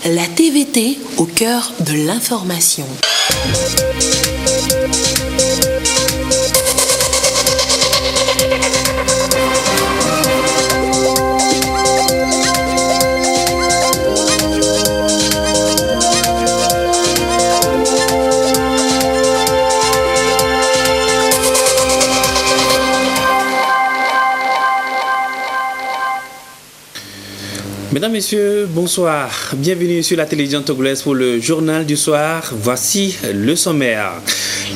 La TVT au cœur de l'information. Mesdames, Messieurs, bonsoir. Bienvenue sur la télévision togolaise pour le journal du soir. Voici le sommaire.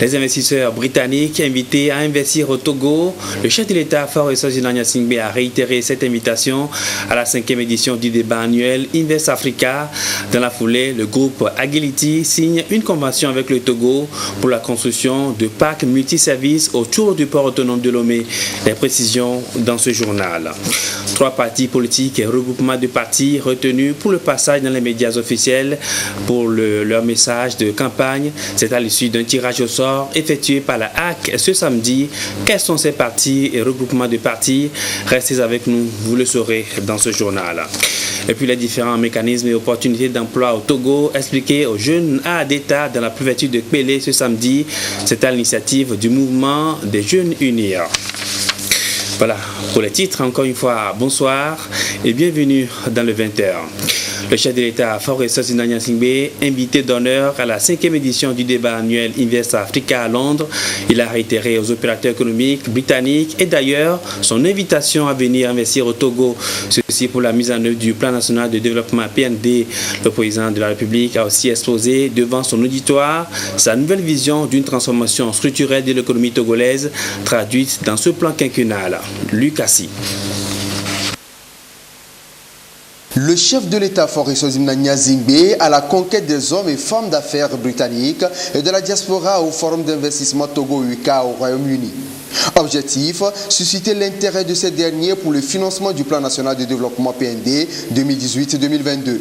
Les investisseurs britanniques invités à investir au Togo. Le chef de l'État, Faure Sozina Gnassingbé, a réitéré cette invitation à la 5e édition du débat annuel Invest Africa. Dans la foulée, le groupe Agility signe une convention avec le Togo pour la construction de parcs multiservices autour du port autonome de Lomé. Les précisions dans ce journal. 3 partis politiques et regroupements de partis retenus pour le passage dans les médias officiels pour leur message de campagne. C'est à l'issue d'un tirage au sort effectué par la HAC ce samedi. Quels sont ces partis et regroupements de partis? Restez avec nous, vous le saurez dans ce journal. Et puis les différents mécanismes et opportunités d'emploi au Togo expliqués aux jeunes à d'État dans la préfecture de Kpélé ce samedi. C'est à l'initiative du mouvement des Jeunes Unis. Voilà, pour les titres, encore une fois, bonsoir et bienvenue dans le 20h. Le chef de l'État, Faure Sozina Gnassingbé, invité d'honneur à la 5e édition du débat annuel Invest Africa à Londres. Il a réitéré aux opérateurs économiques britanniques et d'ailleurs son invitation à venir investir au Togo. Ceci pour la mise en œuvre du plan national de développement PND. Le président de la République a aussi exposé devant son auditoire sa nouvelle vision d'une transformation structurelle de l'économie togolaise traduite dans ce plan quinquennal. Lucassi. Le chef de l'État, Faure Sozina Gnassingbé, à la conquête des hommes et femmes d'affaires britanniques et de la diaspora au Forum d'investissement Togo-UCA au Royaume-Uni. Objectif, susciter l'intérêt de ces derniers pour le financement du plan national de développement PND 2018-2022.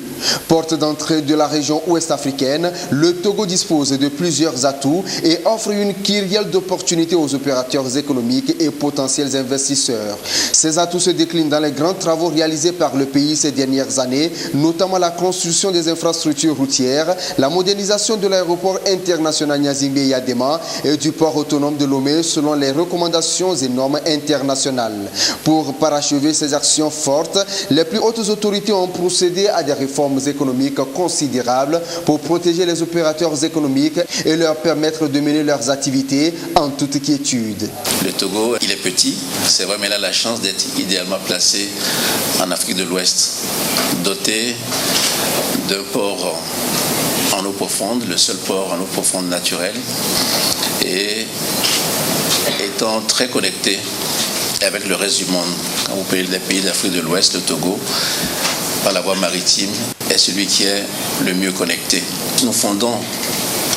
Porte d'entrée de la région ouest africaine, le Togo dispose de plusieurs atouts et offre une kyrielle d'opportunités aux opérateurs économiques et potentiels investisseurs. Ces atouts se déclinent dans les grands travaux réalisés par le pays ces dernières années, notamment la construction des infrastructures routières, la modernisation de l'aéroport international Gnassingbé-Yadema et du port autonome de Lomé selon les recommandations et normes internationales. Pour parachever ces actions fortes, les plus hautes autorités ont procédé à des réformes économiques considérables pour protéger les opérateurs économiques et leur permettre de mener leurs activités en toute quiétude. Le Togo, il est petit, c'est vrai, mais il a la chance d'être idéalement placé en Afrique de l'Ouest, doté d'un port en eau profonde, le seul port en eau profonde naturel, et étant très connecté avec le reste du monde. Quand vous prenez les pays d'Afrique de l'Ouest, le Togo, par la voie maritime, est celui qui est le mieux connecté. Nous fondons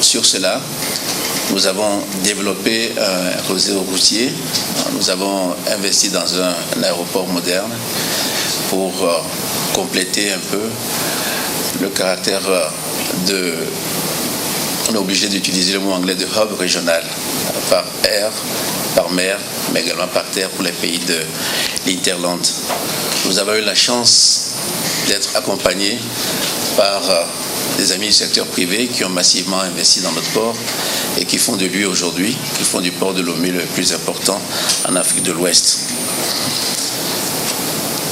sur cela. Nous avons développé un réseau routier. Nous avons investi dans un aéroport moderne pour compléter un peu le caractère de... On est obligé d'utiliser le mot anglais de hub régional, par air, par mer, mais également par terre pour les pays de l'Interland. Nous avons eu la chance d'être accompagnés par des amis du secteur privé qui ont massivement investi dans notre port et qui font de lui aujourd'hui, qui font du port de Lomé le plus important en Afrique de l'Ouest.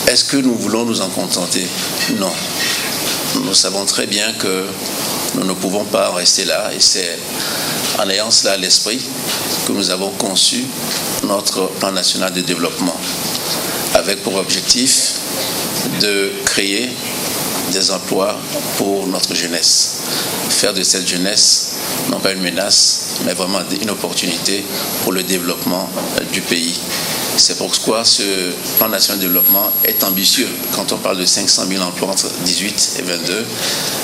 Est-ce que nous voulons nous en contenter? Non. Nous savons très bien que nous ne pouvons pas en rester là et c'est en ayant cela à l'esprit que nous avons conçu notre plan national de développement avec pour objectif de créer des emplois pour notre jeunesse. Faire de cette jeunesse non pas une menace, mais vraiment une opportunité pour le développement du pays. C'est pourquoi ce plan national de développement est ambitieux. Quand on parle de 500 000 emplois entre 18 et 22,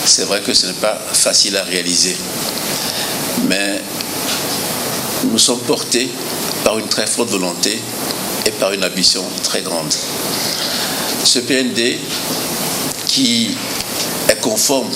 c'est vrai que ce n'est pas facile à réaliser. Mais nous sommes portés par une très forte volonté et par une ambition très grande. Ce PND qui est conforme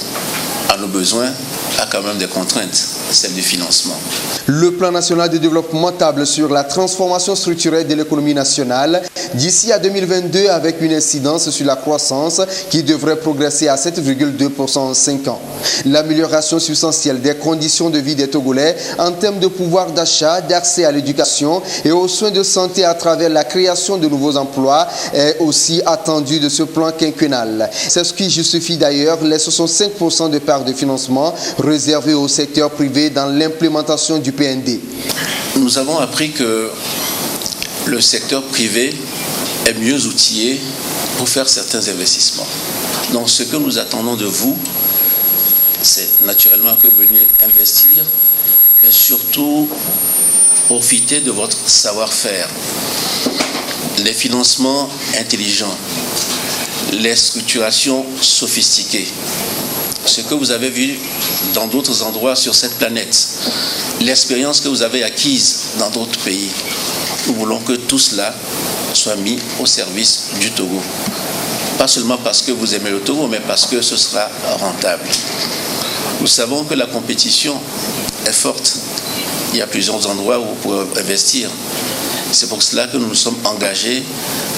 à nos besoins a quand même des contraintes, celle du financement. Le plan national de développement table sur la transformation structurelle de l'économie nationale d'ici à 2022 avec une incidence sur la croissance qui devrait progresser à 7,2% en 5 ans. L'amélioration substantielle des conditions de vie des Togolais en termes de pouvoir d'achat, d'accès à l'éducation et aux soins de santé à travers la création de nouveaux emplois est aussi attendue de ce plan quinquennal. C'est ce qui justifie d'ailleurs les 65% de part de financement réservés au secteur privé dans l'implémentation du PND. Nous avons appris que le secteur privé est mieux outillé pour faire certains investissements. Donc ce que nous attendons de vous, c'est naturellement que vous veniez investir, mais surtout profiter de votre savoir-faire. Les financements intelligents, les structurations sophistiquées, ce que vous avez vu dans d'autres endroits sur cette planète, l'expérience que vous avez acquise dans d'autres pays. Nous voulons que tout cela soit mis au service du Togo. Pas seulement parce que vous aimez le Togo, mais parce que ce sera rentable. Nous savons que la compétition est forte. Il y a plusieurs endroits où vous pouvez investir. C'est pour cela que nous nous sommes engagés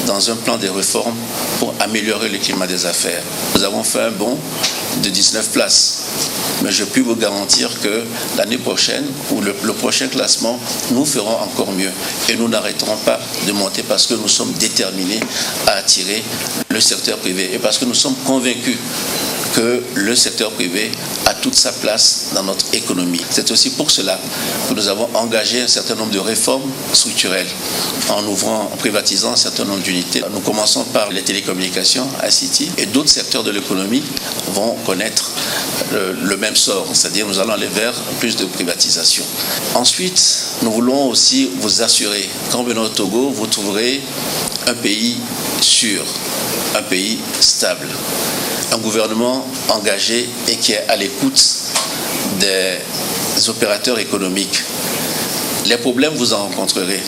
dans un plan de réforme pour améliorer le climat des affaires. Nous avons fait un bond de 19 places. Mais je puis vous garantir que l'année prochaine, ou le prochain classement, nous ferons encore mieux. Et nous n'arrêterons pas de monter parce que nous sommes déterminés à attirer le secteur privé. Et parce que nous sommes convaincus que le secteur privé a toute sa place dans notre économie. C'est aussi pour cela que nous avons engagé un certain nombre de réformes structurelles en privatisant un certain nombre d'unités. Nous commençons par les télécommunications, ICT, et d'autres secteurs de l'économie vont connaître le même sort, c'est-à-dire nous allons aller vers plus de privatisation. Ensuite, nous voulons aussi vous assurer, quand vous venez au Togo, vous trouverez un pays sûr, un pays stable, un gouvernement engagé et qui est à l'écoute des opérateurs économiques. Les problèmes, vous en rencontrerez,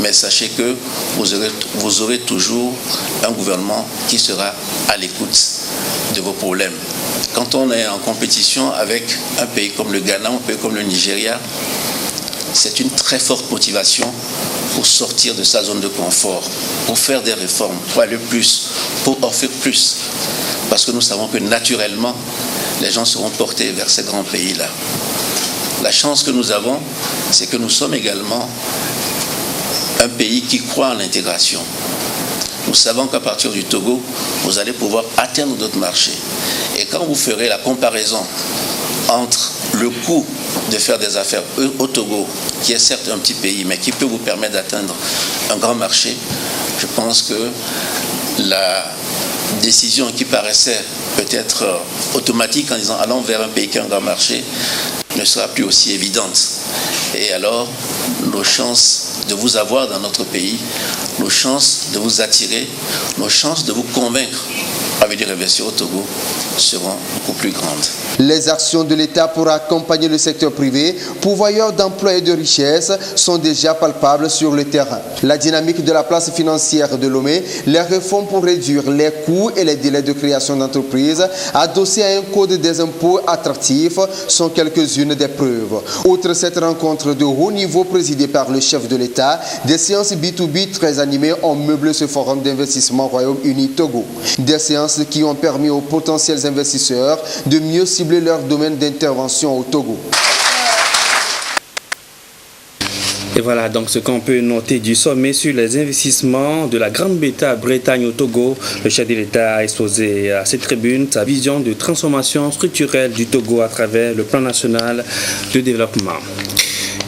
mais sachez que vous aurez toujours un gouvernement qui sera à l'écoute de vos problèmes. Quand on est en compétition avec un pays comme le Ghana, un pays comme le Nigeria, c'est une très forte motivation pour sortir de sa zone de confort, pour faire des réformes, pour aller plus, pour offrir plus. Parce que nous savons que naturellement, les gens seront portés vers ces grands pays-là. La chance que nous avons, c'est que nous sommes également un pays qui croit en l'intégration. Nous savons qu'à partir du Togo, vous allez pouvoir atteindre d'autres marchés. Et quand vous ferez la comparaison entre le coût de faire des affaires au Togo, qui est certes un petit pays, mais qui peut vous permettre d'atteindre un grand marché, je pense que la décision qui paraissait peut-être automatique en disant allons vers un pays qui a un grand marché ne sera plus aussi évidente. Et alors, nos chances de vous avoir dans notre pays, nos chances de vous attirer, nos chances de vous convaincre à venir investir au Togo seront beaucoup plus grandes. Les actions de l'État pour accompagner le secteur privé, pourvoyeur d'emplois et de richesses, sont déjà palpables sur le terrain. La dynamique de la place financière de Lomé, les réformes pour réduire les coûts et les délais de création d'entreprises, adossées à un code des impôts attractif, sont quelques-unes des preuves. Outre cette rencontre de haut niveau présidée par le chef de l'État, des séances B2B très animées ont meublé ce forum d'investissement Royaume-Uni-Togo. Des séances qui ont permis aux potentiels investisseurs de mieux cibler leur domaine d'intervention au Togo. Et voilà donc ce qu'on peut noter du sommet sur les investissements de la Grande-Bretagne au Togo. Le chef de l'État a exposé à cette tribune sa vision de transformation structurelle du Togo à travers le plan national de développement.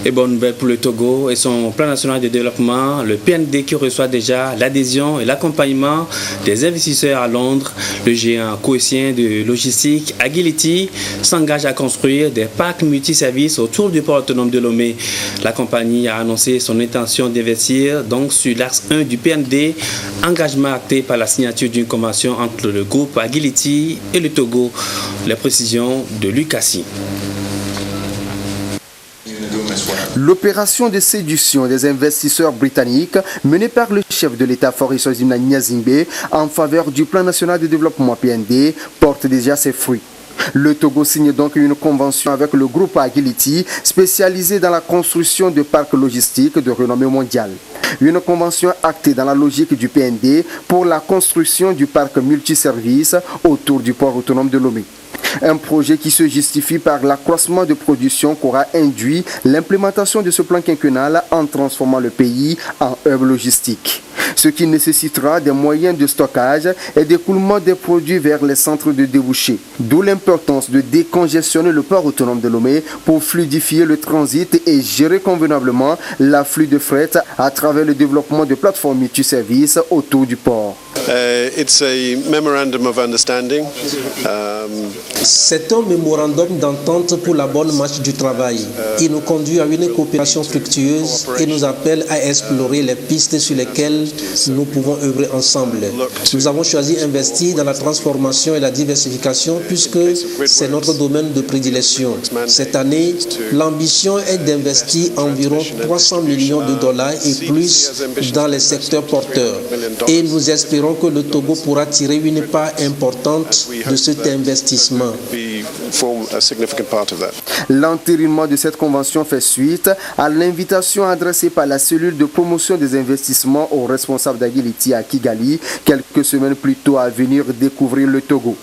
Et bonne nouvelle pour le Togo et son plan national de développement, le PND qui reçoit déjà l'adhésion et l'accompagnement des investisseurs à Londres. Le géant coétien de logistique Agility s'engage à construire des parcs multiservices autour du port autonome de Lomé. La compagnie a annoncé son intention d'investir donc sur l'axe 1 du PND, engagement acté par la signature d'une convention entre le groupe Agility et le Togo. Les précisions de Lucassi. L'opération de séduction des investisseurs britanniques menée par le chef de l'État Faure Sozimna Nyazingbe en faveur du plan national de développement PND porte déjà ses fruits. Le Togo signe donc une convention avec le groupe Agility spécialisé dans la construction de parcs logistiques de renommée mondiale. Une convention actée dans la logique du PND pour la construction du parc multiservice autour du port autonome de Lomé. Un projet qui se justifie par l'accroissement de production qu'aura induit l'implémentation de ce plan quinquennal en transformant le pays en hub logistique. Ce qui nécessitera des moyens de stockage et d'écoulement des produits vers les centres de débouchés. D'où l'importance de décongestionner le port autonome de Lomé pour fluidifier le transit et gérer convenablement l'afflux de fret à travers le développement de plateformes multiservices autour du port. It's a memorandum of understanding. C'est un mémorandum d'entente pour la bonne marche du travail. Il nous conduit à une coopération fructueuse et nous appelle à explorer les pistes sur lesquelles nous pouvons œuvrer ensemble. Nous avons choisi d'investir dans la transformation et la diversification puisque c'est notre domaine de prédilection. Cette année, l'ambition est d'investir environ 300 millions de dollars et plus dans les secteurs porteurs. Et nous espérons que le Togo pourra tirer une part importante de cet investissement. L'entérinement de cette convention fait suite à l'invitation adressée par la cellule de promotion des investissements aux responsables d'Agility à Kigali quelques semaines plus tôt à venir découvrir le Togo.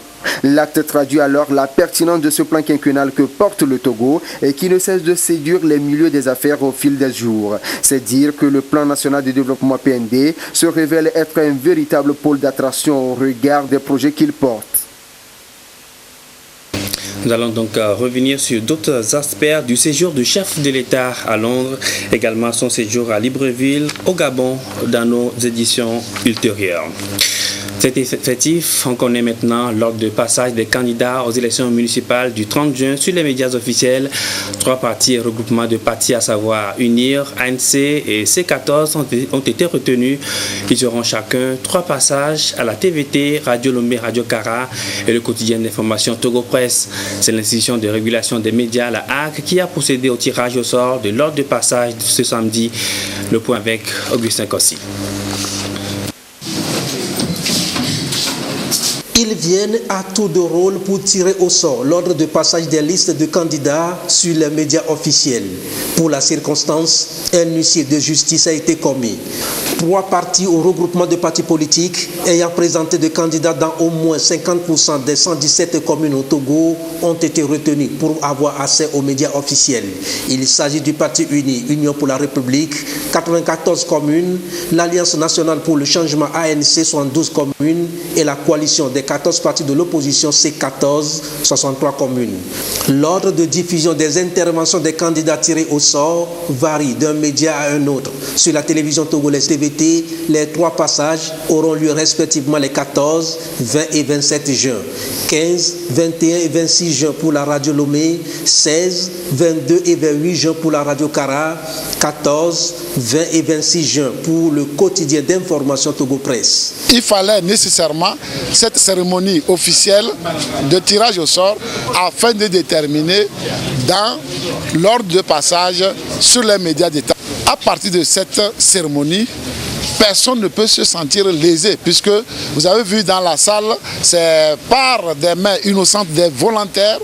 L'acte traduit alors la pertinence de ce plan quinquennal que porte le Togo et qui ne cesse de séduire les milieux des affaires au fil des jours. C'est dire que le plan national de développement PND se révèle être un véritable pôle d'attraction au regard des projets qu'il porte. Nous allons donc revenir sur d'autres aspects du séjour du chef de l'État à Londres, également son séjour à Libreville, au Gabon, dans nos éditions ultérieures. Cet effectif, on connaît maintenant l'ordre de passage des candidats aux élections municipales du 30 juin sur les médias officiels. 3 partis et regroupements de partis, à savoir UNIR, ANC et C14, ont été retenus. Ils auront chacun 3 passages à la TVT, Radio Lomé, Radio Kara et le quotidien d'information Togo Presse. C'est l'institution de régulation des médias, la HAC, qui a procédé au tirage au sort de l'ordre de passage de ce samedi. Le point avec Augustin Kossi. Ils viennent à tour de rôle pour tirer au sort l'ordre de passage des listes de candidats sur les médias officiels. Pour la circonstance, un huissier de justice a été commis. 3 partis au regroupement de partis politiques ayant présenté des candidats dans au moins 50% des 117 communes au Togo ont été retenus pour avoir accès aux médias officiels. Il s'agit du Parti uni, Union pour la République, 94 communes, l'Alliance nationale pour le changement ANC, 72 communes et la coalition des 14 partis de l'opposition C14, 63 communes. L'ordre de diffusion des interventions des candidats tirés au sort varie d'un média à un autre. Sur la télévision togolaise TVT, les 3 passages auront lieu respectivement les 14, 20 et 27 juin. 15, 21 et 26 juin pour la radio Lomé, 16, 22 et 28 juin pour la radio Kara, 14, 20 et 26 juin pour le quotidien d'information Togo Presse. Il fallait nécessairement cette cérémonie officielle de tirage au sort afin de déterminer dans l'ordre de passage sur les médias d'État. À partir de cette cérémonie, personne ne peut se sentir lésé puisque vous avez vu dans la salle, c'est par des mains innocentes des volontaires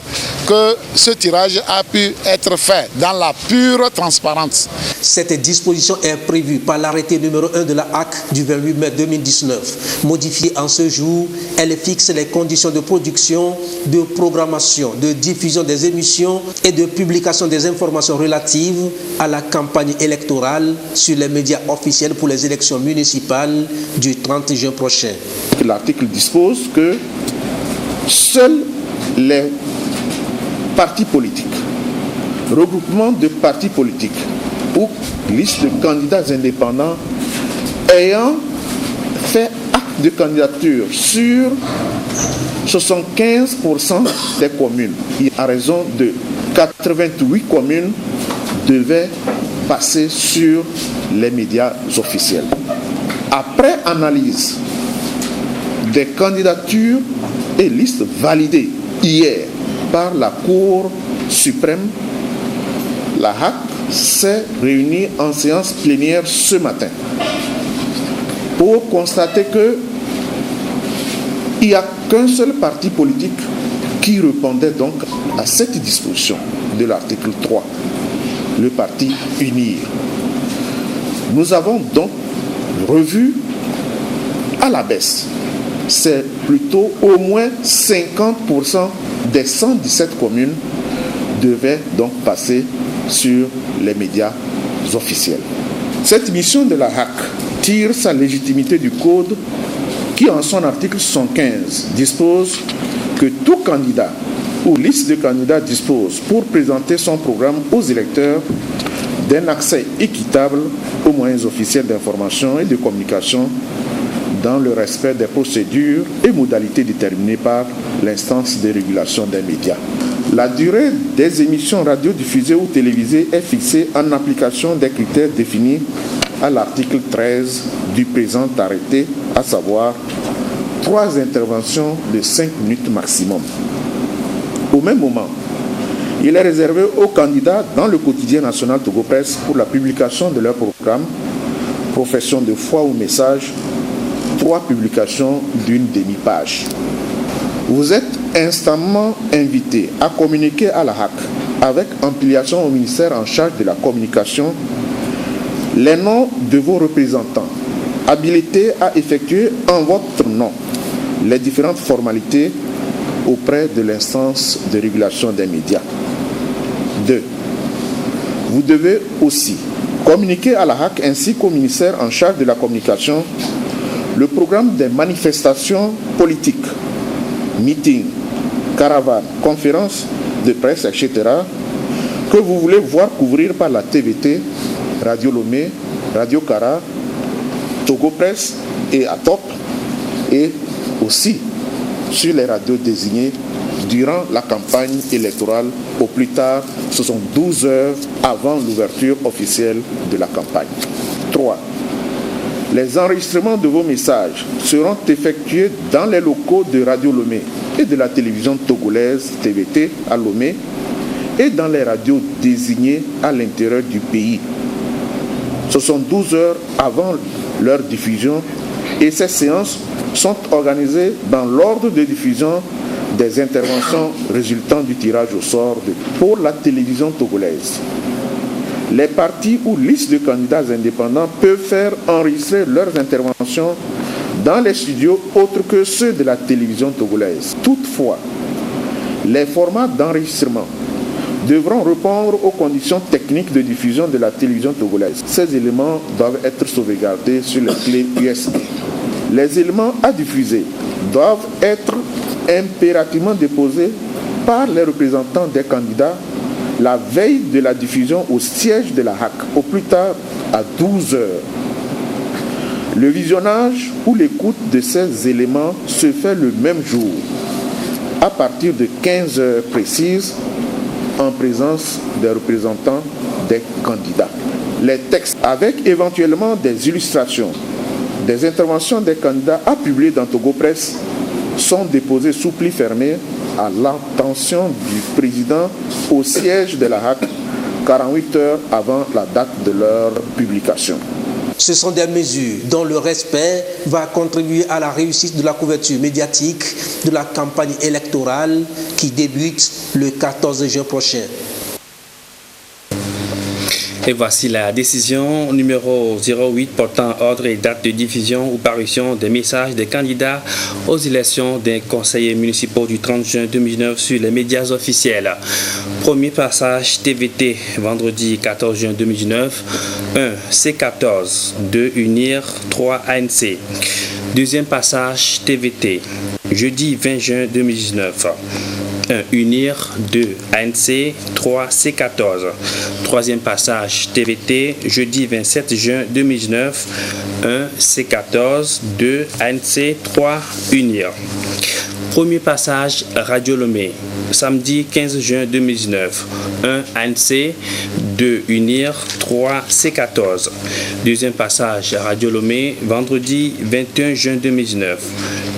que ce tirage a pu être fait dans la pure transparence. Cette disposition est prévue par l'arrêté numéro 1 de la HAC du 28 mai 2019. Modifiée en ce jour, elle fixe les conditions de production, de programmation, de diffusion des émissions et de publication des informations relatives à la campagne électorale sur les médias officiels pour les élections municipales du 30 juin prochain. L'article dispose que seuls les partis politiques, regroupements de partis politiques ou liste de candidats indépendants ayant fait acte de candidature sur 75% des communes, à raison de 88 communes, devaient passer sur les médias officiels. Après analyse des candidatures et listes validées hier par la Cour suprême, la HAC s'est réunie en séance plénière ce matin pour constater qu'il n'y a qu'un seul parti politique qui répondait donc à cette disposition de l'article 3, le parti UNIR. Nous avons donc revu à la baisse. C'est plutôt au moins 50% des 117 communes devaient donc passer sur les médias officiels. Cette mission de la HAC tire sa légitimité du Code qui, en son article 75, dispose que tout candidat ou liste de candidats dispose pour présenter son programme aux électeurs d'un accès équitable aux moyens officiels d'information et de communication dans le respect des procédures et modalités déterminées par l'instance de régulation des médias. La durée des émissions radiodiffusées ou télévisées est fixée en application des critères définis à l'article 13 du présent arrêté, à savoir 3 interventions de 5 minutes maximum. Au même moment, il est réservé aux candidats dans le quotidien national Togo Presse pour la publication de leur programme, profession de foi ou message, 3 publications d'une demi-page. Vous êtes instamment invité à communiquer à la HAC avec ampliation au ministère en charge de la communication les noms de vos représentants, habilités à effectuer en votre nom les différentes formalités auprès de l'instance de régulation des médias. 2. Vous devez aussi communiquer à la HAC ainsi qu'au ministère en charge de la communication le programme des manifestations politiques, meetings, caravanes, conférences de presse, etc., que vous voulez voir couvrir par la TVT, Radio Lomé, Radio Kara, Togo Presse et ATOP, et aussi sur les radios désignées durant la campagne électorale, au plus tard, ce sont 12 heures avant l'ouverture officielle de la campagne. 3. Les enregistrements de vos messages seront effectués dans les locaux de Radio Lomé et de la télévision togolaise TVT à Lomé et dans les radios désignées à l'intérieur du pays. Ce sont 12 heures avant leur diffusion et ces séances sont organisées dans l'ordre de diffusion des interventions résultant du tirage au sort pour la télévision togolaise. Les partis ou listes de candidats indépendants peuvent faire enregistrer leurs interventions dans les studios autres que ceux de la télévision togolaise. Toutefois, les formats d'enregistrement devront répondre aux conditions techniques de diffusion de la télévision togolaise. Ces éléments doivent être sauvegardés sur les clés USB. Les éléments à diffuser doivent être impérativement déposés par les représentants des candidats la veille de la diffusion au siège de la HAC, au plus tard à 12 heures. Le visionnage ou l'écoute de ces éléments se fait le même jour, à partir de 15 heures précises, en présence des représentants des candidats. Les textes, avec éventuellement des illustrations, des interventions des candidats à publier dans Togo Presse, sont déposés sous pli fermé à l'attention du président au siège de la HAC 48 heures avant la date de leur publication. Ce sont des mesures dont le respect va contribuer à la réussite de la couverture médiatique de la campagne électorale qui débute le 14 juin prochain. Et voici la décision numéro 08 portant ordre et date de diffusion ou parution des messages des candidats aux élections des conseillers municipaux du 30 juin 2009 sur les médias officiels. Premier passage TVT, vendredi 14 juin 2019, 1 C14, 2 UNIR, 3 ANC. Deuxième passage TVT, jeudi 20 juin 2019. 1 UNIR, 2 ANC, 3 C14. Troisième passage TVT, jeudi 27 juin 2019, 1 C14, 2 ANC, 3 UNIR. Premier passage Radio Lomé, samedi 15 juin 2019, 1 ANC, 2 UNIR, 3 C14. Deuxième passage Radio Lomé, vendredi 21 juin 2019,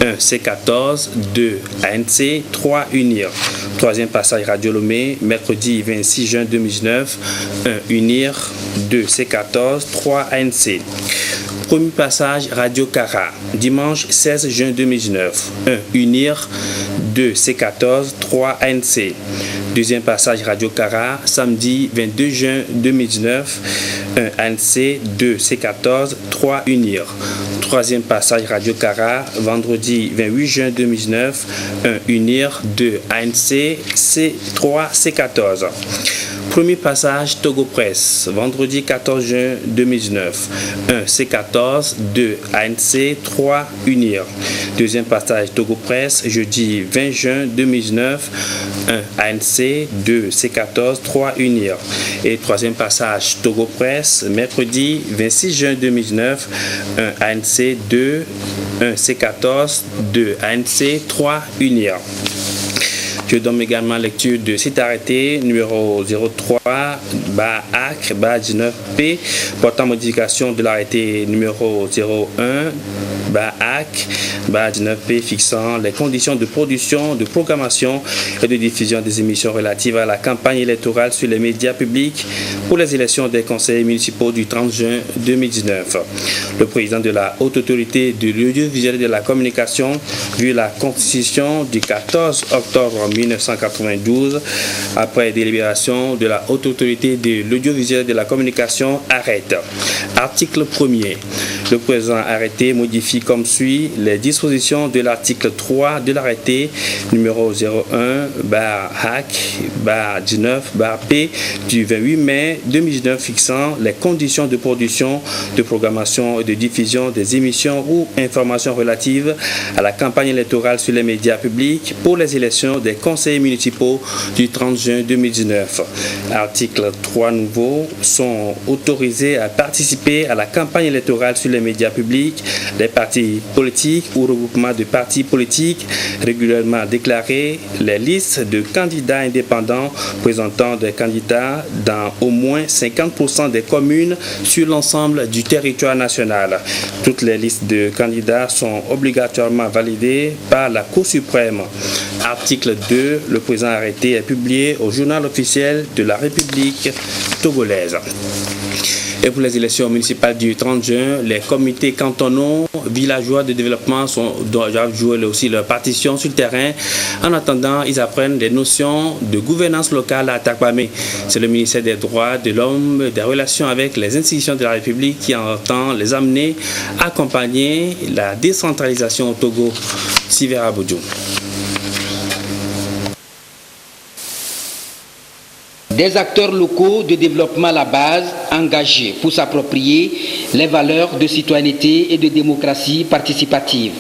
1 C14, 2 ANC, 3 UNIR. Troisième passage Radio Lomé, mercredi 26 juin 2019, 1 UNIR, 2 C14, 3 ANC. Premier passage Radio Cara, dimanche 16 juin 2019. 1. Unir. 2. C14. 3. ANC. Deuxième passage Radio Cara, samedi 22 juin 2019. 1. ANC. 2. C14. 3. Unir. Troisième passage Radio Cara, vendredi 28 juin 2019. 1. Unir. 2. ANC. C3. C14. Premier passage Togo Presse, vendredi 14 juin 2019. 1. C14, 2. ANC, 3. Unir. Deuxième passage Togo Presse, jeudi 20 juin 2019. 1. ANC, 2. C14, 3. Unir. Et troisième passage Togo Presse, mercredi 26 juin 2019. 1. ANC, 2. 1. C14, 2. ANC, 3. Unir. Je donne également lecture de cet arrêté numéro 03/AC/19P portant modification de l'arrêté numéro 01/AC/19P fixant les conditions de production, de programmation et de diffusion des émissions relatives à la campagne électorale sur les médias publics pour les élections des conseils municipaux du 30 juin 2019. Le président de la Haute Autorité de l'audiovisuel et de la communication, vu la Constitution du 14 octobre 1992, après délibération de la Haute Autorité de l'audiovisuel et de la communication, arrête. Article 1er. Le présent arrêté modifie comme suit les dispositions de l'article 3 de l'arrêté numéro 01/AC/19/P du 28 mai 2019 fixant les conditions de production, de programmation et de diffusion des émissions ou informations relatives à la campagne électorale sur les médias publics pour les élections des conseils municipaux du 30 juin 2019. Article 3 nouveaux sont autorisés à participer à la campagne électorale sur les médias publics, les partis politiques ou regroupements de partis politiques régulièrement déclarés, les listes de candidats indépendants présentant des candidats dans au moins 50% des communes sur l'ensemble du territoire national. Toutes les listes de candidats sont obligatoirement validées par la Cour suprême. Article 2. Le présent arrêté est publié au journal officiel de la République togolaise. Et pour les élections municipales du 30 juin, les comités cantonaux, villageois de développement doivent jouer aussi leur partition sur le terrain. En attendant, ils apprennent des notions de gouvernance locale à Takwame. C'est le ministère des Droits de l'Homme, des Relations avec les institutions de la République qui entend les amener à accompagner la décentralisation au Togo. Sivera Boudjou. Des acteurs locaux de développement à la base engagés pour s'approprier les valeurs de citoyenneté et de démocratie participative.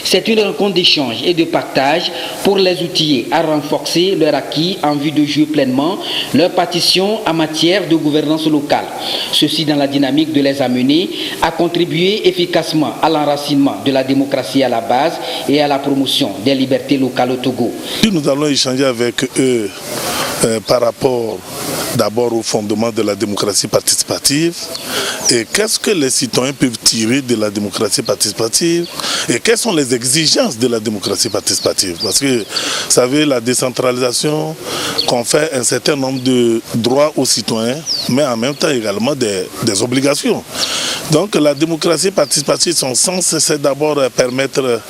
C'est une rencontre d'échange et de partage pour les outiller à renforcer leur acquis en vue de jouer pleinement leur partition en matière de gouvernance locale. Ceci dans la dynamique de les amener à contribuer efficacement à l'enracinement de la démocratie à la base et à la promotion des libertés locales au Togo. Nous allons échanger avec eux par rapport d'abord au fondement de la démocratie participative et qu'est-ce que les citoyens peuvent tirer de la démocratie participative et quelles sont les exigences de la démocratie participative. Parce que, vous savez, la décentralisation confère un certain nombre de droits aux citoyens, mais en même temps également des obligations. Donc la démocratie participative, son sens, c'est d'abord permettre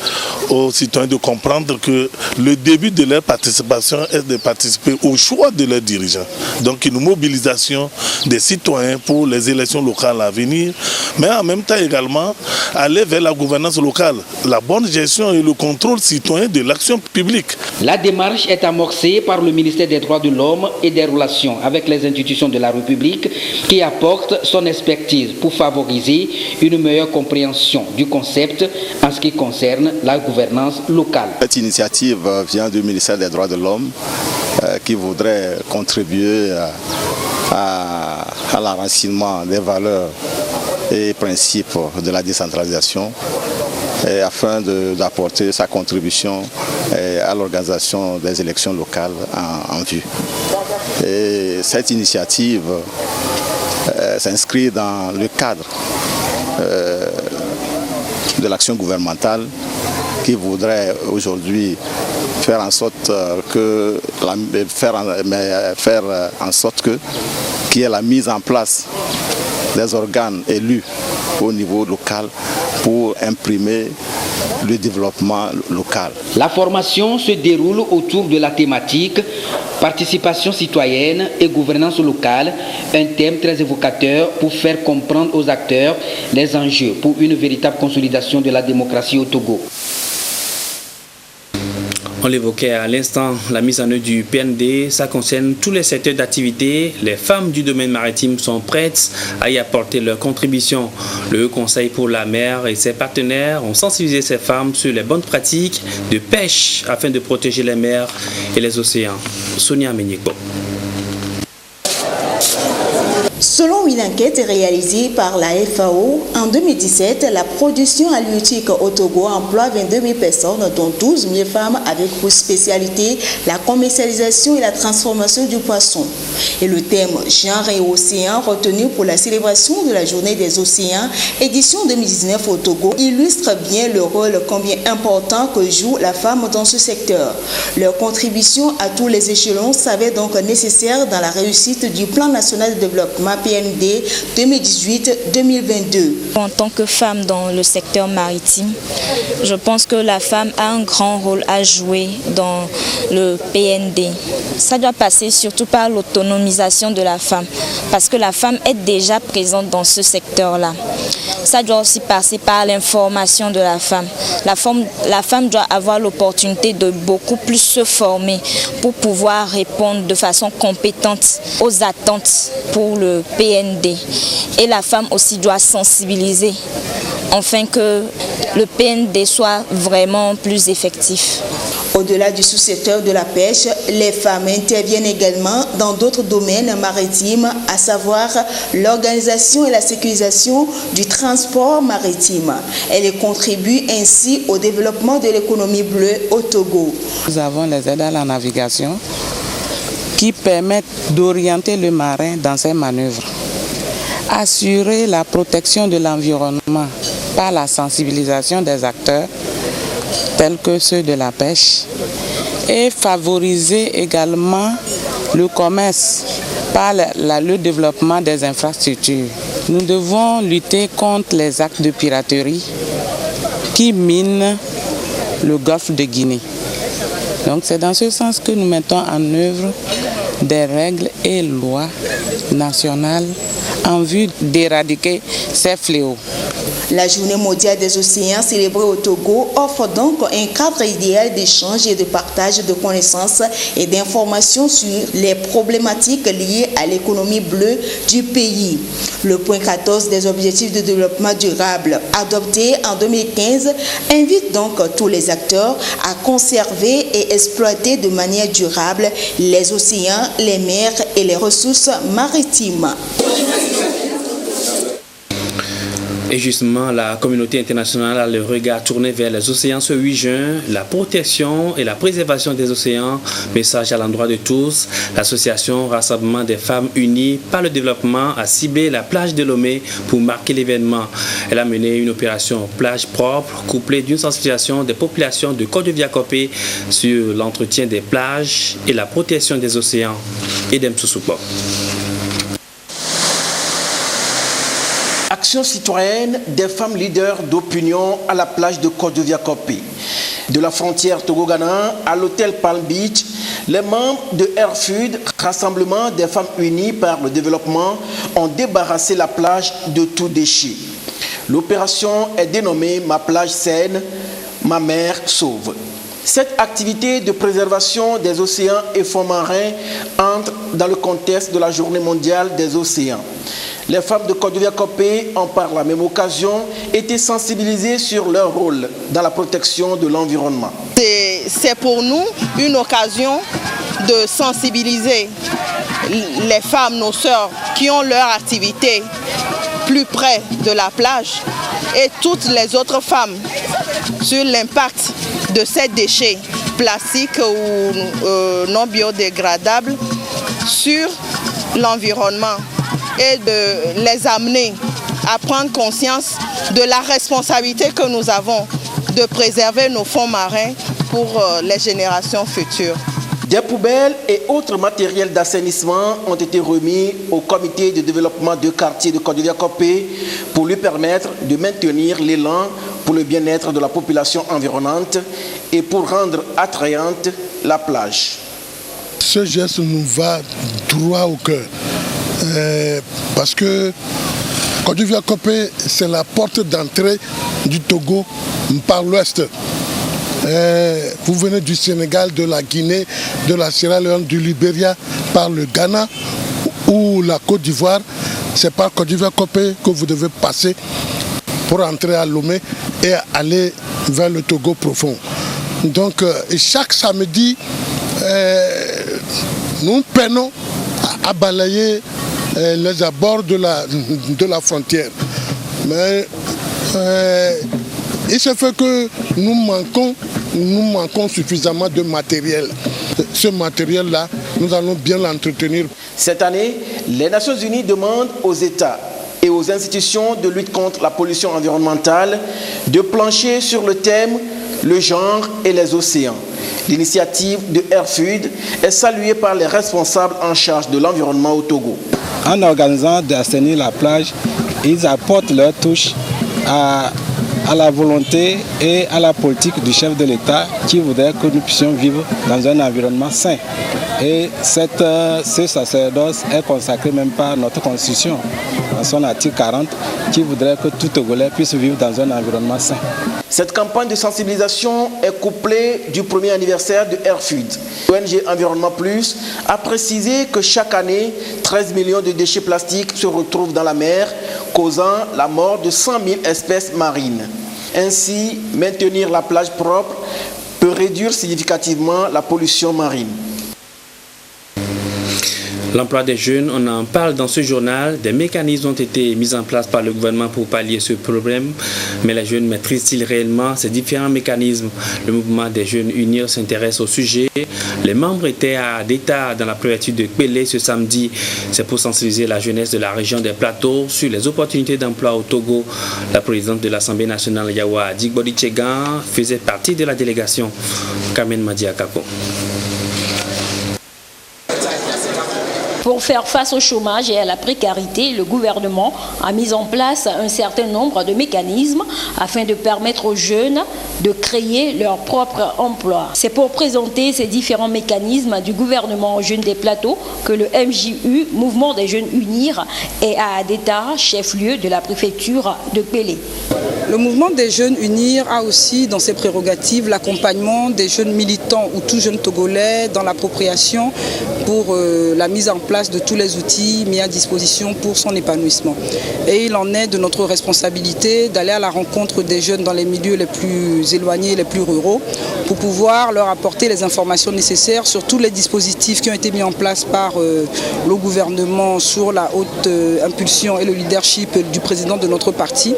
aux citoyens de comprendre que le début de leur participation est de participer au choix de leurs dirigeants. Donc une mobilisation des citoyens pour les élections locales à venir, mais en même temps également aller vers la gouvernance locale, la bonne gestion et le contrôle citoyen de l'action publique. La démarche est amorcée par le ministère des Droits de l'Homme et des Relations avec les institutions de la République qui apporte son expertise pour favoriser une meilleure compréhension du concept en ce qui concerne la gouvernance locale. Cette initiative vient du ministère des Droits de l'Homme qui voudrait contribuer à l'enracinement des valeurs et principes de la décentralisation et afin d'apporter sa contribution à l'organisation des élections locales en vue. Et cette initiative s'inscrit dans le cadre de l'action gouvernementale qui voudrait aujourd'hui faire en sorte qu'il y ait la mise en place des organes élus au niveau local pour imprimer le développement local. La formation se déroule autour de la thématique participation citoyenne et gouvernance locale, un thème très évocateur pour faire comprendre aux acteurs les enjeux pour une véritable consolidation de la démocratie au Togo. On l'évoquait à l'instant, la mise en œuvre du PND, ça concerne tous les secteurs d'activité. Les femmes du domaine maritime sont prêtes à y apporter leur contribution. Le Haut Conseil pour la mer et ses partenaires ont sensibilisé ces femmes sur les bonnes pratiques de pêche afin de protéger les mers et les océans. Sonia Menyekbo. Selon une enquête réalisée par la FAO, en 2017, la production halieutique au Togo emploie 22 000 personnes, dont 12 000 femmes avec pour spécialité la commercialisation et la transformation du poisson. Et le thème genre et océan retenu pour la célébration de la journée des océans, édition 2019 au Togo, illustre bien le rôle combien important que joue la femme dans ce secteur. Leur contribution à tous les échelons s'avère donc nécessaire dans la réussite du plan national de développement PND 2018-2022. En tant que femme dans le secteur maritime, je pense que la femme a un grand rôle à jouer dans le PND. Ça doit passer surtout par l'autonomisation de la femme, parce que la femme est déjà présente dans ce secteur-là. Ça doit aussi passer par l'information de la femme. La femme doit avoir l'opportunité de beaucoup plus se former pour pouvoir répondre de façon compétente aux attentes pour le PND. Et la femme aussi doit sensibiliser afin que le PND soit vraiment plus effectif. Au-delà du sous-secteur de la pêche, les femmes interviennent également dans d'autres domaines maritimes, à savoir l'organisation et la sécurisation du transport maritime. Elles contribuent ainsi au développement de l'économie bleue au Togo. Nous avons les aides à la navigation qui permettent d'orienter le marin dans ses manœuvres, assurer la protection de l'environnement par la sensibilisation des acteurs tels que ceux de la pêche et favoriser également le commerce par le développement des infrastructures. Nous devons lutter contre les actes de piraterie qui minent le golfe de Guinée. Donc c'est dans ce sens que nous mettons en œuvre des règles et lois nationales en vue d'éradiquer ces fléaux. La Journée mondiale des océans célébrée au Togo offre donc un cadre idéal d'échange et de partage de connaissances et d'informations sur les problématiques liées à l'économie bleue du pays. Le point 14 des objectifs de développement durable adopté en 2015 invite donc tous les acteurs à conserver et exploiter de manière durable les océans, les mers et les ressources maritimes. Et justement, la communauté internationale a le regard tourné vers les océans ce 8 juin. La protection et la préservation des océans, message à l'endroit de tous. L'association Rassemblement des femmes unies par le développement a ciblé la plage de Lomé pour marquer l'événement. Elle a mené une opération plage propre, couplée d'une sensibilisation des populations de Côte-de-Viacopé sur l'entretien des plages et la protection des océans. Edem Soussoupo. Action citoyenne des femmes leaders d'opinion à la plage de Côte-de-Viacopé. De la frontière Togo-Ghana à l'hôtel Palm Beach, les membres de RFUD, Rassemblement des femmes unies par le développement, ont débarrassé la plage de tout déchet. L'opération est dénommée Ma plage saine, ma mer sauve. Cette activité de préservation des océans et fonds marins entre dans le contexte de la Journée mondiale des océans. Les femmes de Côte-de-Viacopé ont par la même occasion été sensibilisées sur leur rôle dans la protection de l'environnement. C'est pour nous une occasion de sensibiliser les femmes, nos sœurs, qui ont leur activité plus près de la plage et toutes les autres femmes sur l'impact de ces déchets plastiques ou non biodégradables sur l'environnement et de les amener à prendre conscience de la responsabilité que nous avons de préserver nos fonds marins pour les générations futures. Des poubelles et autres matériels d'assainissement ont été remis au comité de développement de quartier de Kodiviakopé pour lui permettre de maintenir l'élan pour le bien-être de la population environnante et pour rendre attrayante la plage. Ce geste nous va droit au cœur parce que Kodiviakopé, c'est la porte d'entrée du Togo par l'ouest. Vous venez du Sénégal, de la Guinée, de la Sierra Leone, du Libéria, par le Ghana ou la Côte d'Ivoire. C'est par Kodiviakopé que vous devez passer pour entrer à Lomé et aller vers le Togo profond. Donc chaque samedi, nous peinons à balayer les abords de la frontière. Mais il se fait que nous manquons suffisamment de matériel. Ce matériel-là, nous allons bien l'entretenir. Cette année, les Nations Unies demandent aux États et aux institutions de lutte contre la pollution environnementale de plancher sur le thème « Le genre et les océans ». L'initiative de Airfood est saluée par les responsables en charge de l'environnement au Togo. En organisant d'assainir la plage, ils apportent leur touche à la volonté et à la politique du chef de l'État qui voudrait que nous puissions vivre dans un environnement sain. Et ce sacerdoce est consacré même par notre Constitution, dans son article 40, qui voudrait que tout Togolais puisse vivre dans un environnement sain. Cette campagne de sensibilisation est couplée du premier anniversaire de Airfood. L'ONG Environnement Plus a précisé que chaque année, 13 millions de déchets plastiques se retrouvent dans la mer, causant la mort de 100 000 espèces marines. Ainsi, maintenir la plage propre peut réduire significativement la pollution marine. L'emploi des jeunes, on en parle dans ce journal. Des mécanismes ont été mis en place par le gouvernement pour pallier ce problème. Mais les jeunes maîtrisent-ils réellement ces différents mécanismes? Le mouvement des jeunes Unir s'intéresse au sujet. Les membres étaient à Adeta dans la préfecture de Kpélé ce samedi. C'est pour sensibiliser la jeunesse de la région des plateaux sur les opportunités d'emploi au Togo. La présidente de l'Assemblée nationale, Yawa Digbodi Tchegan, faisait partie de la délégation. Kamen Madiakako. Pour faire face au chômage et à la précarité, le gouvernement a mis en place un certain nombre de mécanismes afin de permettre aux jeunes de créer leur propre emploi. C'est pour présenter ces différents mécanismes du gouvernement aux jeunes des plateaux que le MJU, Mouvement des Jeunes Unir, est à Adeta, chef-lieu de la préfecture de Kpélé. Le Mouvement des Jeunes Unir a aussi dans ses prérogatives l'accompagnement des jeunes militants ou tout jeunes togolais dans l'appropriation pour la mise en place de tous les outils mis à disposition pour son épanouissement. Et il en est de notre responsabilité d'aller à la rencontre des jeunes dans les milieux les plus éloignés, les plus ruraux, pour pouvoir leur apporter les informations nécessaires sur tous les dispositifs qui ont été mis en place par le gouvernement sur la haute impulsion et le leadership du président de notre parti,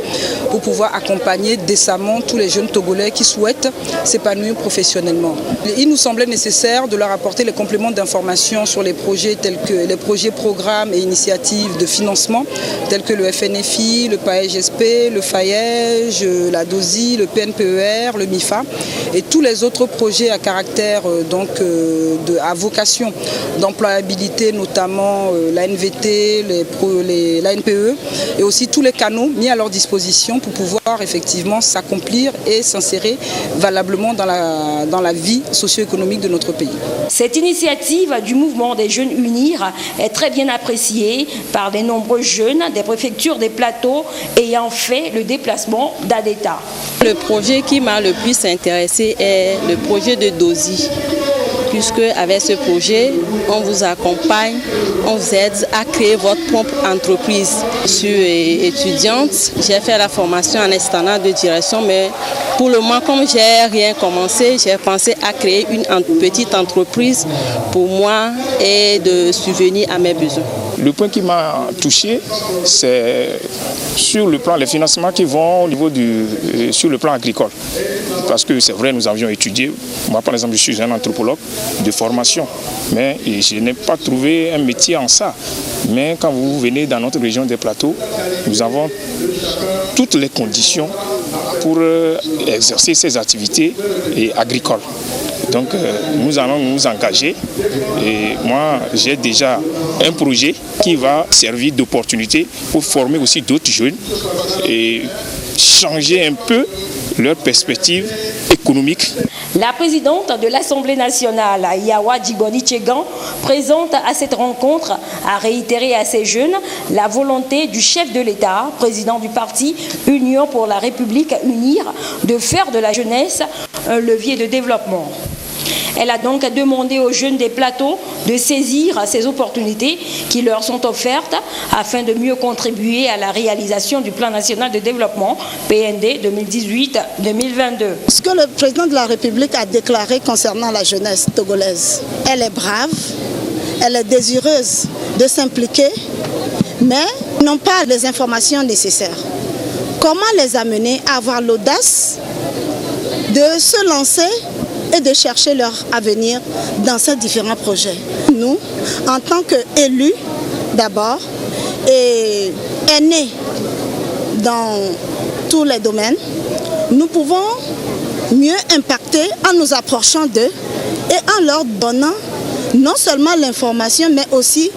pour pouvoir accompagner décemment tous les jeunes Togolais qui souhaitent s'épanouir professionnellement. Il nous semblait nécessaire de leur apporter les compléments d'information sur les projets tels que les projets, programmes et initiatives de financement tels que le FNFI, le PAEGSP, le FAEJ, la DOSI, le PNPER, le MIFA et tous les autres projets à caractère à vocation d'employabilité, notamment la NVT, la NPE et aussi tous les canaux mis à leur disposition pour pouvoir effectivement s'accomplir et s'insérer valablement dans la vie socio-économique de notre pays. Cette initiative du mouvement des jeunes Unir est très bien appréciée par de nombreux jeunes des préfectures des plateaux ayant fait le déplacement d'Adeta. Le projet qui m'a le plus intéressé est le projet de DOSI. Puisque avec ce projet, on vous accompagne, on vous aide à créer votre propre entreprise. Je suis étudiante, j'ai fait la formation en externat de direction, mais pour le moment, comme j'ai rien commencé, j'ai pensé à créer une petite entreprise pour moi et de subvenir à mes besoins. Le point qui m'a touché, c'est sur le plan, les financements qui vont au niveau sur le plan agricole. Parce que c'est vrai, nous avions étudié. Moi, par exemple, je suis un anthropologue de formation, mais je n'ai pas trouvé un métier en ça. Mais quand vous venez dans notre région des plateaux, nous avons toutes les conditions pour exercer ses activités agricoles. Donc nous allons nous engager et moi j'ai déjà un projet qui va servir d'opportunité pour former aussi d'autres jeunes et changer un peu leur perspective économique. La présidente de l'Assemblée nationale, Yawa Djiboni Tchegan, présente à cette rencontre, a réitéré à ces jeunes la volonté du chef de l'État, président du parti Union pour la République UNIR, de faire de la jeunesse un levier de développement. Elle a donc demandé aux jeunes des plateaux de saisir ces opportunités qui leur sont offertes afin de mieux contribuer à la réalisation du plan national de développement PND 2018-2022. Ce que le président de la République a déclaré concernant la jeunesse togolaise, elle est brave, elle est désireuse de s'impliquer, mais n'ont pas les informations nécessaires. Comment les amener à avoir l'audace de se lancer et de chercher leur avenir dans ces différents projets. Nous, en tant qu'élus d'abord, et aînés dans tous les domaines, nous pouvons mieux impacter en nous approchant d'eux et en leur donnant non seulement l'information, mais aussi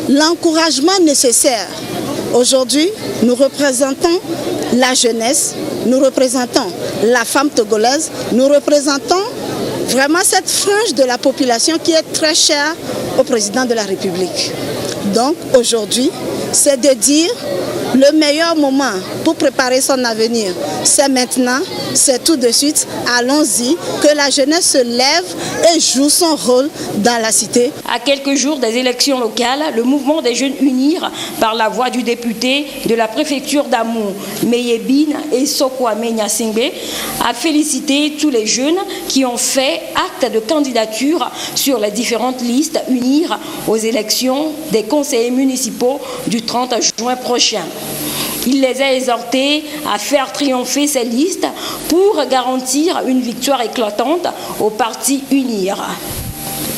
l'encouragement nécessaire. Aujourd'hui, nous représentons la jeunesse, nous représentons la femme togolaise, nous représentons vraiment cette frange de la population qui est très chère au président de la République. Donc aujourd'hui, c'est de dire le meilleur moment pour préparer son avenir, c'est maintenant, c'est tout de suite, allons-y, que la jeunesse se lève et joue son rôle dans la cité. À quelques jours des élections locales, le mouvement des jeunes UNIR, par la voix du député de la préfecture d'Amou, Meyebine et Sokwame Nyasingbe, a félicité tous les jeunes qui ont fait acte de candidature sur les différentes listes UNIR aux élections des conseillers municipaux du 30 juin prochain. Il les a exhortés à faire triompher ces listes pour garantir une victoire éclatante au parti UNIR.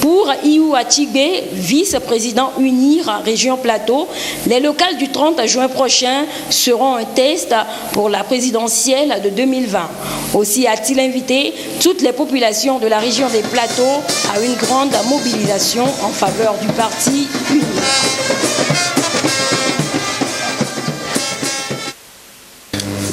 Pour Iou Achigbe, vice-président UNIR Région Plateau, les locales du 30 juin prochain seront un test pour la présidentielle de 2020. Aussi a-t-il invité toutes les populations de la région des Plateaux à une grande mobilisation en faveur du parti UNIR.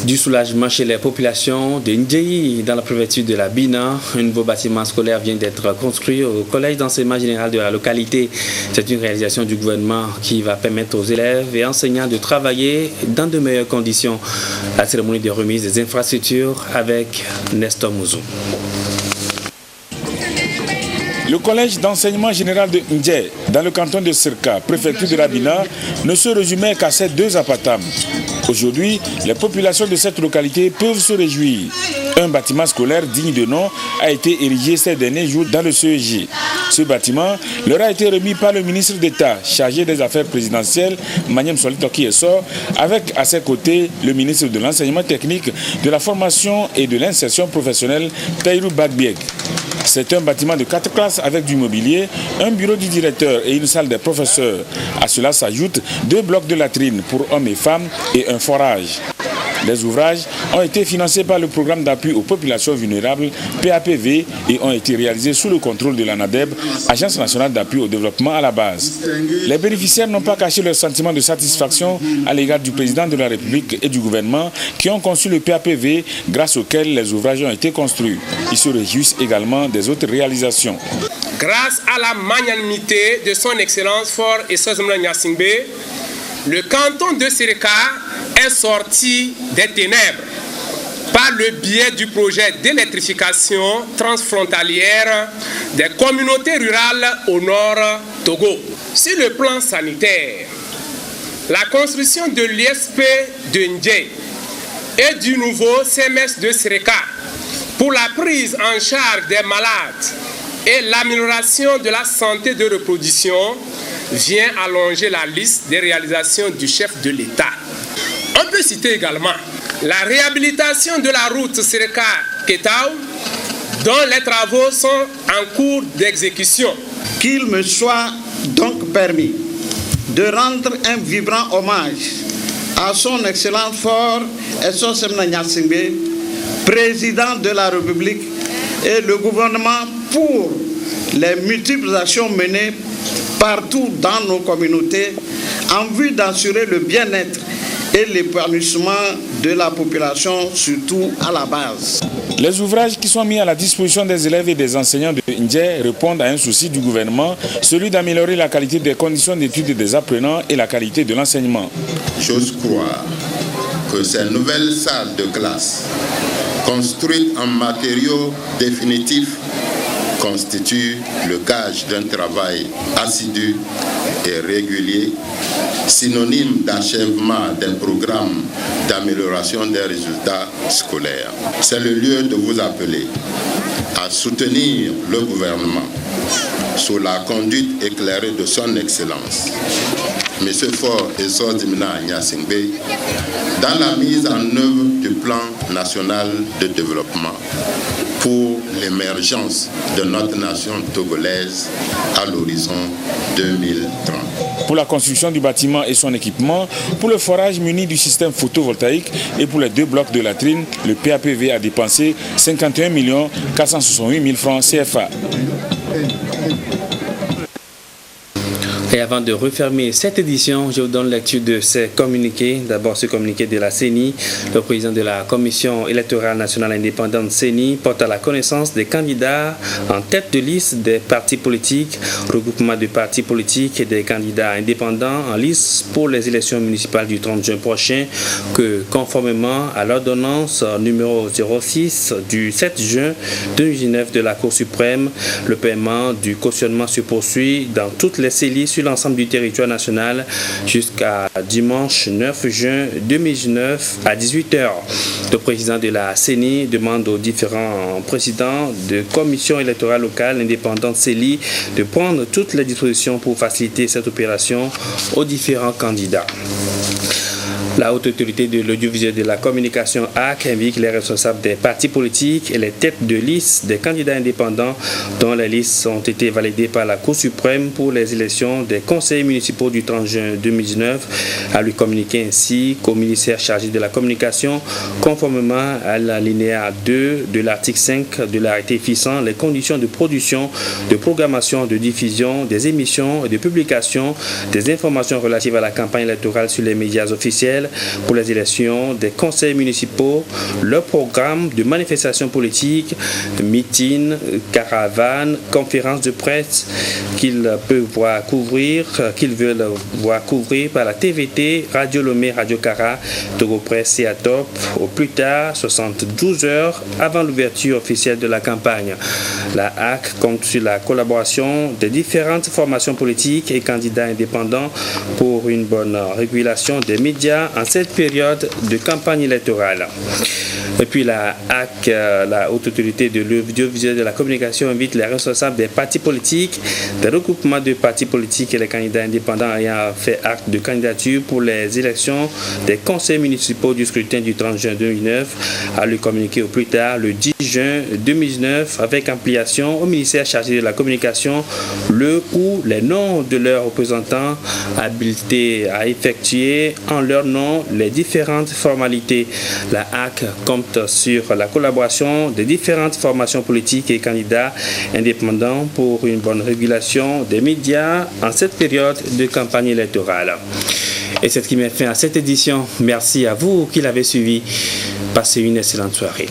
Du soulagement chez les populations de Ndjeyi dans la préfecture de la Bina. Un nouveau bâtiment scolaire vient d'être construit au collège d'enseignement général de la localité. C'est une réalisation du gouvernement qui va permettre aux élèves et enseignants de travailler dans de meilleures conditions. La cérémonie de remise des infrastructures avec Nestor Mouzou. Le collège d'enseignement général de Ndjeyi, dans le canton de Sirka, préfecture de la Bina, ne se résumait qu'à ces deux appartements. Aujourd'hui, les populations de cette localité peuvent se réjouir. Un bâtiment scolaire digne de nom a été érigé ces derniers jours dans le CEG. Ce bâtiment leur a été remis par le ministre d'État chargé des affaires présidentielles, Maniam Solitoki Essor, avec à ses côtés le ministre de l'enseignement technique, de la formation et de l'insertion professionnelle, Taïrou Bagbieg. C'est un bâtiment de 4 classes avec du mobilier, un bureau du directeur et une salle des professeurs. À cela s'ajoutent 2 blocs de latrines pour hommes et femmes et un forage. Les ouvrages ont été financés par le programme d'appui aux populations vulnérables, PAPV, et ont été réalisés sous le contrôle de l'ANADEB, Agence nationale d'appui au développement à la base. Les bénéficiaires n'ont pas caché leur sentiment de satisfaction à l'égard du président de la République et du gouvernement qui ont conçu le PAPV grâce auquel les ouvrages ont été construits. Ils se réjouissent également des autres réalisations. Grâce à la magnanimité de son Excellence Fort et Sozumla Nyasingbe, le canton de Sirka est sorti des ténèbres par le biais du projet d'électrification transfrontalière des communautés rurales au nord Togo. Sur le plan sanitaire, la construction de l'ISP de Ndjeyi et du nouveau CMS de Sirka pour la prise en charge des malades et l'amélioration de la santé de reproduction vient allonger la liste des réalisations du chef de l'État. On peut citer également la réhabilitation de la route Sirka-Ketao, dont les travaux sont en cours d'exécution. Qu'il me soit donc permis de rendre un vibrant hommage à son Excellence Fort et Sozumla Nyasingbe, président de la République et le gouvernement pour les multiples actions menées partout dans nos communautés en vue d'assurer le bien-être et l'épanouissement de la population, surtout à la base. Les ouvrages qui sont mis à la disposition des élèves et des enseignants de Ndjé répondent à un souci du gouvernement, celui d'améliorer la qualité des conditions d'études des apprenants et la qualité de l'enseignement. J'ose croire que ces nouvelles salles de classe, construites en matériaux définitifs, constituent le gage d'un travail assidu et régulier, synonyme d'achèvement d'un programme d'amélioration des résultats scolaires. C'est le lieu de vous appeler à soutenir le gouvernement sous la conduite éclairée de son Excellence, M. Faure Essor-Dimina Nyasingbe, dans la mise en œuvre du plan national de développement pour l'émergence de notre nation togolaise à l'horizon 2030. Pour la construction du bâtiment et son équipement, pour le forage muni du système photovoltaïque et pour les 2 blocs de latrines, le PAPV a dépensé 51 468 000 francs CFA. Et avant de refermer cette édition, je vous donne lecture de ces communiqués. D'abord, ce communiqué de la CENI. Le président de la Commission électorale nationale indépendante CENI porte à la connaissance des candidats en tête de liste des partis politiques, regroupement de partis politiques et des candidats indépendants en liste pour les élections municipales du 30 juin prochain que, conformément à l'ordonnance numéro 06 du 7 juin 2019 de la Cour suprême, le paiement du cautionnement se poursuit dans toutes les CELI sur l'ensemble du territoire national jusqu'à dimanche 9 juin 2019 à 18h. Le président de la CENI demande aux différents présidents de commissions électorales locales indépendantes CELI de prendre toutes les dispositions pour faciliter cette opération aux différents candidats. La haute autorité de l'audiovisuel de la communication AC invite les responsables des partis politiques et les têtes de liste des candidats indépendants dont les listes ont été validées par la Cour suprême pour les élections des conseils municipaux du 30 juin 2019 à lui communiquer ainsi qu'au ministère chargé de la communication conformément à l'alinéa 2 de l'article 5 de l'arrêté fixant les conditions de production, de programmation, de diffusion, des émissions et de publication des informations relatives à la campagne électorale sur les médias officiels pour les élections des conseils municipaux, leur programme de manifestations politiques, de meetings, caravanes, conférences de presse qu'ils veulent voir couvrir par la TVT, Radio Lomé, Radio Cara, Togo Presse et Atop au plus tard 72 heures avant l'ouverture officielle de la campagne. La HAC compte sur la collaboration des différentes formations politiques et candidats indépendants pour une bonne régulation des médias en cette période de campagne électorale. Et puis la HAC, la haute autorité de l'audiovisuel de la communication, invite les responsables des partis politiques, des regroupements de partis politiques et les candidats indépendants ayant fait acte de candidature pour les élections des conseils municipaux du scrutin du 30 juin 2009 à le communiquer au plus tard le 10 juin 2019 avec ampliation au ministère chargé de la communication le ou les noms de leurs représentants habilités à effectuer en leur nom les différentes formalités. La HAC compte sur la collaboration des différentes formations politiques et candidats indépendants pour une bonne régulation des médias en cette période de campagne électorale. Et c'est ce qui met fin à cette édition. Merci à vous qui l'avez suivi. Passez une excellente soirée.